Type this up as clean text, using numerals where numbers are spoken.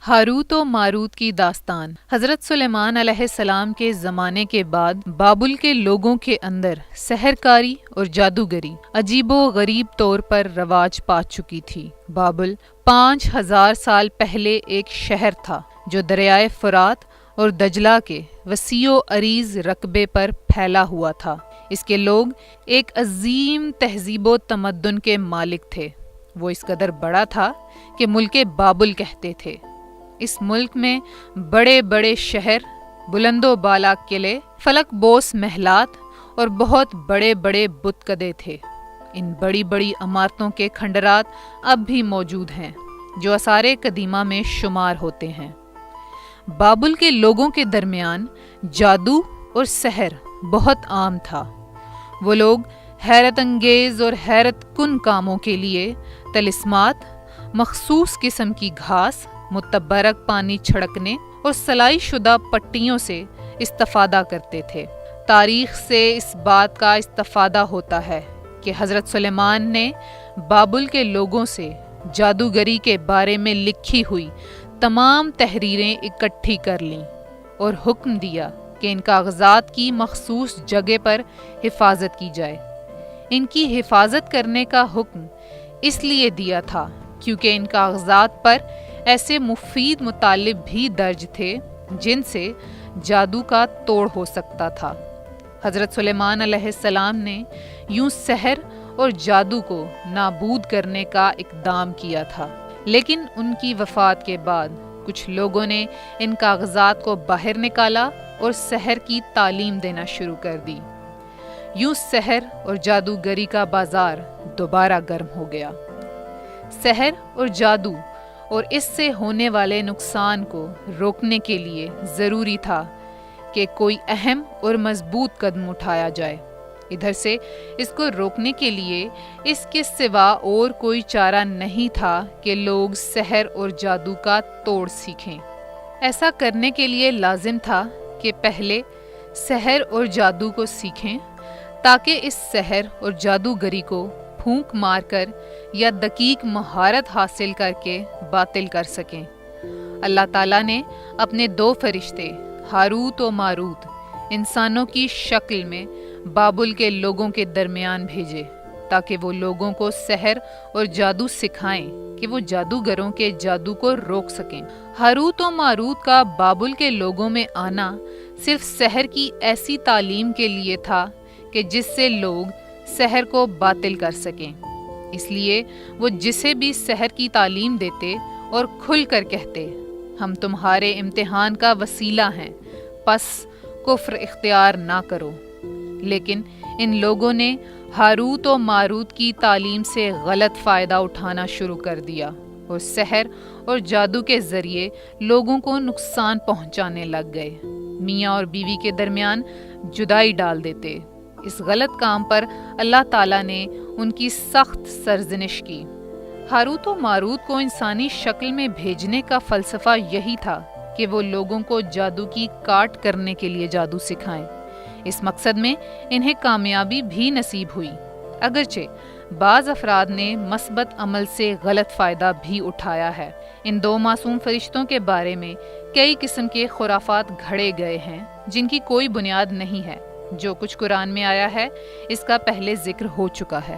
Harut و ماروت کی داستان۔ حضرت سلیمان علیہ السلام کے زمانے کے بعد بابل کے لوگوں کے اندر سحر کاری اور جادوگری عجیب و غریب طور پر رواج پا چکی تھی۔ بابل 5000 سال پہلے ایک شہر تھا جو دریائے فرات اور دجلہ کے وسیع و عریض رقبے پر پھیلا ہوا تھا۔ اس کے لوگ ایک عظیم تہذیب و تمدن کے مالک تھے۔ وہ اس قدر بڑا تھا کہ ملک بابل کہتے تھے۔ اس ملک میں بڑے بڑے شہر، بلند و بالا قلعے، فلک بوس محلات اور بہت بڑے بڑے بت کدے تھے۔ ان بڑی بڑی عمارتوں کے کھنڈرات اب بھی موجود ہیں جو آثار قدیمہ میں شمار ہوتے ہیں۔ بابل کے لوگوں کے درمیان جادو اور سحر بہت عام تھا۔ وہ لوگ حیرت انگیز اور حیرت کن کاموں کے لیے طلسمات، مخصوص قسم کی گھاس، متبرک پانی چھڑکنے اور سلائی شدہ پٹیوں سے استفادہ کرتے تھے۔ تاریخ سے اس بات کا استفادہ ہوتا ہے کہ حضرت سلیمان نے بابل کے لوگوں سے جادوگری کے بارے میں لکھی ہوئی تمام تحریریں اکٹھی کر لیں اور حکم دیا کہ ان کاغذات کی مخصوص جگہ پر حفاظت کی جائے۔ ان کی حفاظت کرنے کا حکم اس لیے دیا تھا کیونکہ ان کاغذات پر ایسے مفید مطالب بھی درج تھے جن سے جادو کا توڑ ہو سکتا تھا۔ حضرت سلیمان علیہ السلام نے یوں سحر اور جادو کو نابود کرنے کا اقدام کیا تھا، لیکن ان کی وفات کے بعد کچھ لوگوں نے ان کاغذات کو باہر نکالا اور سحر کی تعلیم دینا شروع کر دی۔ یوں سحر اور جادوگری کا بازار دوبارہ گرم ہو گیا۔ سحر اور جادو اور اس سے ہونے والے نقصان کو روکنے کے لیے ضروری تھا کہ کوئی اہم اور مضبوط قدم اٹھایا جائے۔ ادھر سے اس کو روکنے کے لیے اس کے سوا اور کوئی چارہ نہیں تھا کہ لوگ سحر اور جادو کا توڑ سیکھیں۔ ایسا کرنے کے لیے لازم تھا کہ پہلے سحر اور جادو کو سیکھیں تاکہ اس سحر اور جادوگری کو پھونک مار کر یا دقیق مہارت حاصل کر کے باطل کر سکیں۔ اللہ تعالیٰ نے اپنے 2 فرشتے ہاروت و ماروت انسانوں کی شکل میں بابل کے لوگوں کے درمیان بھیجے تاکہ وہ لوگوں کو سحر اور جادو سکھائیں کہ وہ جادوگروں کے جادو کو روک سکیں۔ ہاروت و ماروت کا بابل کے لوگوں میں آنا صرف سحر کی ایسی تعلیم کے لیے تھا کہ جس سے لوگ سحر کو باطل کر سکیں۔ اس لیے وہ جسے بھی سحر کی تعلیم دیتے اور کھل کر کہتے، ہم تمہارے امتحان کا وسیلہ ہیں، پس کفر اختیار نہ کرو۔ لیکن ان لوگوں نے ہاروت و ماروت کی تعلیم سے غلط فائدہ اٹھانا شروع کر دیا اور سحر اور جادو کے ذریعے لوگوں کو نقصان پہنچانے لگ گئے، میاں اور بیوی کے درمیان جدائی ڈال دیتے۔ اس غلط کام پر اللہ تعالیٰ نے ان کی سخت سرزنش کی۔ ہاروت و ماروت کو انسانی شکل میں بھیجنے کا فلسفہ یہی تھا کہ وہ لوگوں کو جادو کی کاٹ کرنے کے لیے جادو سکھائیں۔ اس مقصد میں انہیں کامیابی بھی نصیب ہوئی، اگرچہ بعض افراد نے مثبت عمل سے غلط فائدہ بھی اٹھایا ہے۔ ان 2 معصوم فرشتوں کے بارے میں کئی قسم کے خرافات گھڑے گئے ہیں جن کی کوئی بنیاد نہیں ہے۔ جو کچھ قرآن میں آیا ہے اس کا پہلے ذکر ہو چکا ہے۔